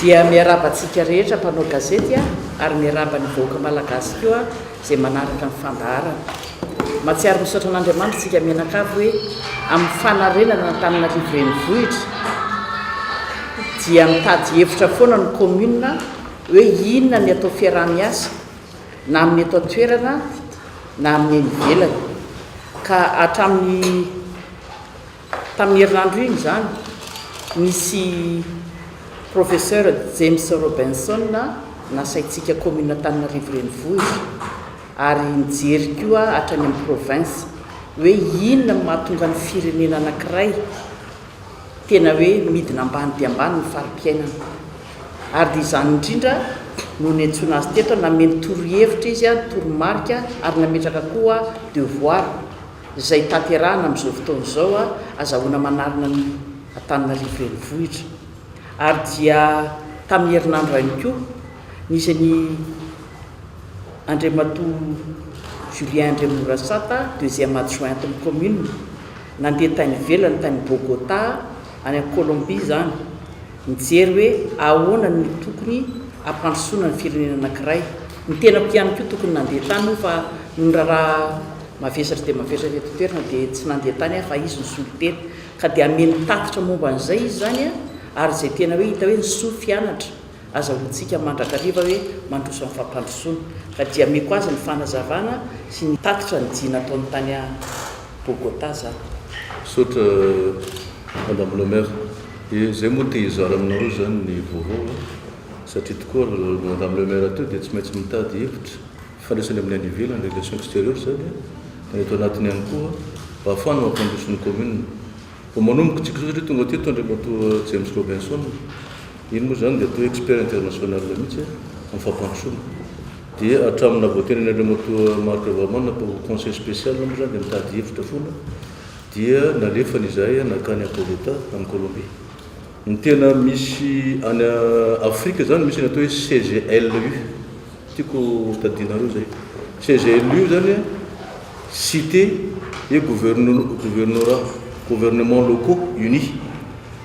dia miarabantsika rehetra mpanao gazety ary miaraba ny vahoaka malagasy koa izay manaraka ny fandaharana. Matsiary misaotra an'Andriamanitra tsika mianakavy hoe amin'ny fanarenana n'Antananarivo renivohitra dia mitady hevitra foana ny commune hoe inona ny atao fiaraha-miasa na amin'ny atao toerana na amin'ny ivelany ka tamin'ny herinandro iny zany misy professeur James Robinson nasaitsika commune Antananarivo renivohitra ary nijery koa hatrany amin'ny province hoe inona mahatonga ny firenena anankiray tena hoe midina ambany dia ambany ny fari-piainana ary dia izany indrindra no niantsoana azy teto nameny torohevitra izy toromarika ary nametraka koa devoir izay tanterahana amin'izao fotoana izao azahoana manarina ny Antananarivo renivohitra. Ary dia tamin'ny herinandro ihany koa nisy ny Andriamatoa Julien Andremorasata deuxième adjointe amin'ny commune nandeha tany ivelany tany Bogota any Colombie zany nijery hoe ahoana ny tokony ampandrosoana ny firenena anankiray. Ny tenako ihany koa tokony nandeha tany fa ny raharaha mavesatra dia mavesatra eto toerana dia tsy nandeha tany fa izy nisolo teny ka dia ameny tatitra momba an'izay izy zany ary izay tena hoe hita hoe nysoa fianatra azahoantsika mandrakariva hoe mandroso amin'ny fampandrosoana ka dia meko azy ny fanazavana sy ny tatitra ny dina ataony tany Bogota zany. Saotra Madame le maire, izay moa te hizara aminareo zany ny vaovao satria tokoa Madame le maire teo dia tsy maintsy mitady hevitra fandraisany amin'ny any ivelany relation extérieure zany da eto anatiny ihany koa mba ahafahana mampandroso ny commune. Fa manomboka tsika zao satria tonga teto Andriamatoa James Robinson iny moa zany dia atao expert international mihitsy amin'ny fampandrosoana dia hatramina voatenany Andriamatoa Marc Ravamana pour conseil spécial moa zany dia mitady hevitra foana dia nalefany izahay nakany à Bogota amin'ny Colombie. Ny tena misy any Afrika zany misy ny atao hoe CGLU tiako tadinareo zay. CGLU zany cité et gouvernement locaux unis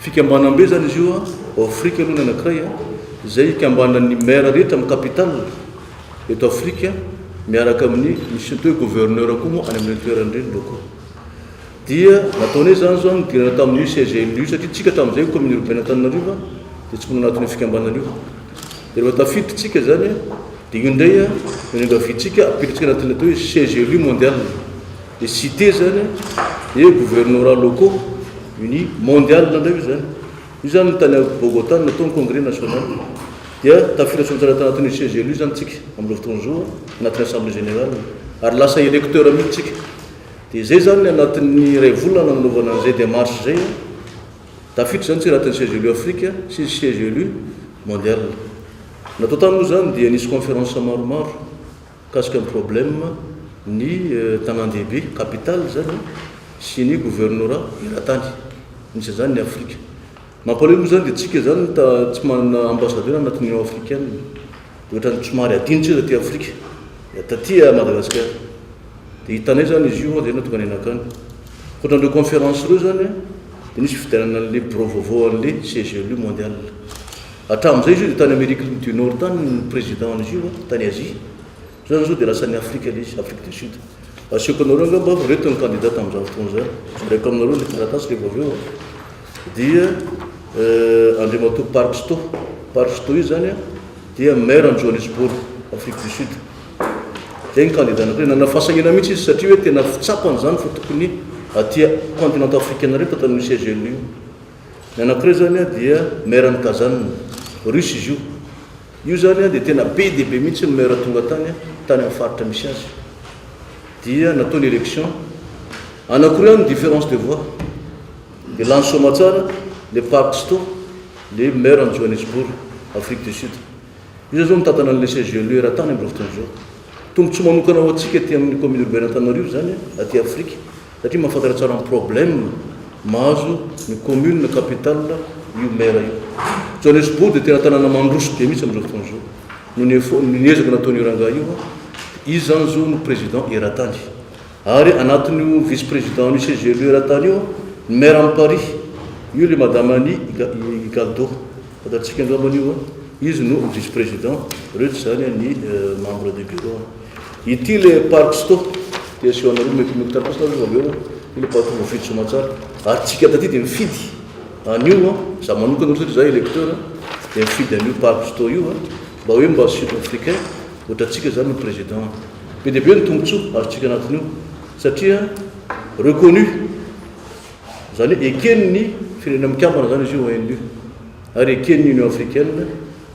fikambanam-be zany izy io Afrika aloha anankiray zay ikambanan'ny maire rehetra amin'ny capitale eto Afrika miaraka amin'ny misy atao hoe gouverneur koa moa any amin'ny toerany reny locaux dia nataonay zany zao nidirana tamin'io CGLU satria tsika tamin'izay commune urbaine Antananarivo dia tsy mbola anatin'ny fikambanan'io dia rehefa tafiditra tsika zany dia io indray nengavitsika apilitsika anatin'ny atao hoe CGLU mondial dia cité zany et gouvernorat locaux unis mondial ndray io zany. Io zany tany Bogota natao ny congrès national dia tafiditra sotsara tanatin'ny CGLU zany tsika amin'ny fotoana zao anatin'ny assemblée générale ary lasa électeur mihitsy tsika. Dia zay zany anatin'ny ray volana nanaovana an'izay démarche zay tafiditra zany tsika anatin'ny CGLU Afrique sy CGLU mondial. Natao tany moa zany dia nisy conférence maromaro kasika ny problème ny tanan-dehibe capitale zany sy ny gouvernorat eran-tany nisy zany ny Afrika. Mampalahelo moa zany dia tsika zany tsy manana ambassadeur anatin'ny Union africaine dia ohatrany somary adinitra izy aty Afrika taty Madagascar dia hitanay zany izy io dia natonga ny anakany ohatran'ireo conférence reo zany dia nisy fividianana an'le bureau vaovao an'le CGLU mondial. Hatramin'izay izy io dia tany Amérique du Nord tany ny président an'izy io tany Asie zany zao dia lasa ny Afrika le izy Afrique du Sud. Asiako anareo angamba reto ny candidat amin'izao fotoana zany raiko aminareo le taratasy le vaoveo dia Andriamatoa Parksto io zany dia maire en Johannesburg Afrique du Sud. Zay ny candidat anankiray nanafasangina mihitsy izy satria hoe tena fitsapany zany fa tokony aty continent africaine reto tamin'ny CGLU. Ny anankiray zany dia maire ny Kazan russe izy io zany dia tena be dia be mihitsy ny maire tonga tany amin'ny faritra misy azy dia nataony élection anankiroa ny différence de voix dia lany soma tsara le Parksto le maire en Johannesburg Afrique du Sud. Io zao mitantana an'le CGLU eran-tany amin'ny fotoana zao tonga tsy manokana ho antsika aty amin'ny commune urbaine Antananarivo zany aty Afrika satria mahafantatra tsara ny problème mahazo ny commune capitale io maire io. Johannesburg dia tena tanàna mandroso be mihitsy amin'izao fotoana zao no niezaka nataony io rangaha io izy zany zao no président eran-tany ary anatin'io vice président ny CGLU eran-tany io maire en Paris io le madame Annie Hidalgo fatantsika andraman'io izy no vice président rehetra zany ny membre de bureau ity le parc sto di asehoanareo mekitarapasnareo aveo ile patonga mifidy somatsara ary tsika taty dia mifidy anio za manokana ohatry za électeur dia mifidy an'io parc sto io mba hoe mba sud africain ohatra tsika zany no président be dia be ny tombontsoa azotsika anatin'io satria reconnu zany hoe ekeniny firenena mikambana zany izy io ONU ary ekeniny union africaine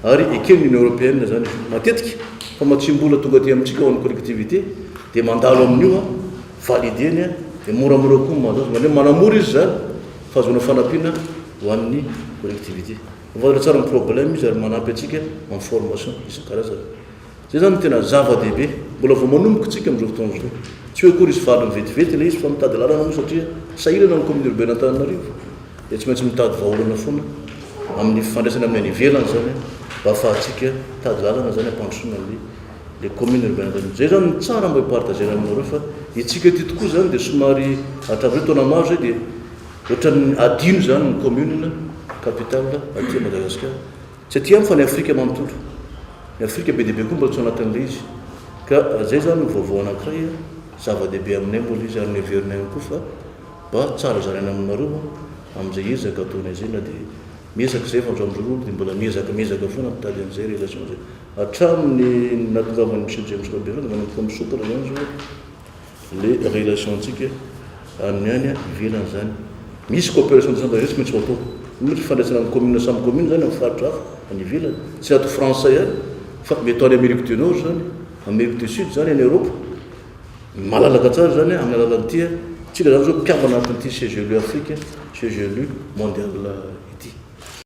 ary ekeniny union européenne zany izy matetika fa matsimbola tonga ty amintsika ho an'ny collectivité dia mandalo amin'io valideny dia moramora koa mandazo zany hoe manamora izy zany fahazona fanampiana ho an'ny collectivité vatra tsara ny problème izy ary manampy atsika en formation isan-karazany zay zany tena zava-dehibe mbola vao manomboka tsika am'izao fotoana zao tsy hoe akory izy valiny vetivety le izy fa mitady lalana moa satria sahirana ny commune urbaine Antananarivo dia tsy maintsy mitady vahaolana foana amin'ny fifandraisana amin'ny any ivelany zany mba ahafahantsika mitady lalana zany ampandrosoana le commune urbaine Antananarivo zay zany tsara mba hipartagena aminareo fa itsika ty tokoa zany dia somary hatramin'ireo taona maro zay dia ohatrany adino zany ny commune capitale aty Madagasikara tsy aty fa ny Afrika manontolo ny Afrika be dehibe koa mbola tsy anatin'le izy ka zay zany vaovao anankiray zava-dehibe aminay mbola izy ary ny heverinay koa fa mba tsara zaraina aminareo amin'izay ezaka ataonay zay na dia miezaka zay fa andro am'zao dia mbola miezaka foana mitady an'izay relation zay hatramin'ny natongavan'ny monsieur James Robert manampoka misokatra zany zao le relation antsika amin'ny any ivelany zany misy coopération décentralisée tsy maintsy ho atao misy fandraisana amin'ny commune samy commune zany amin'ny faritra hafa any ivelany tsy ato français ihany fa mety any Amérique du Nord zany Amérique du Sud zany any Europe malalaka tsara zany amin'ny alalan'ity tsika zany zao mpiambana anatin'ity CGLU Afrique CGLU mondial ity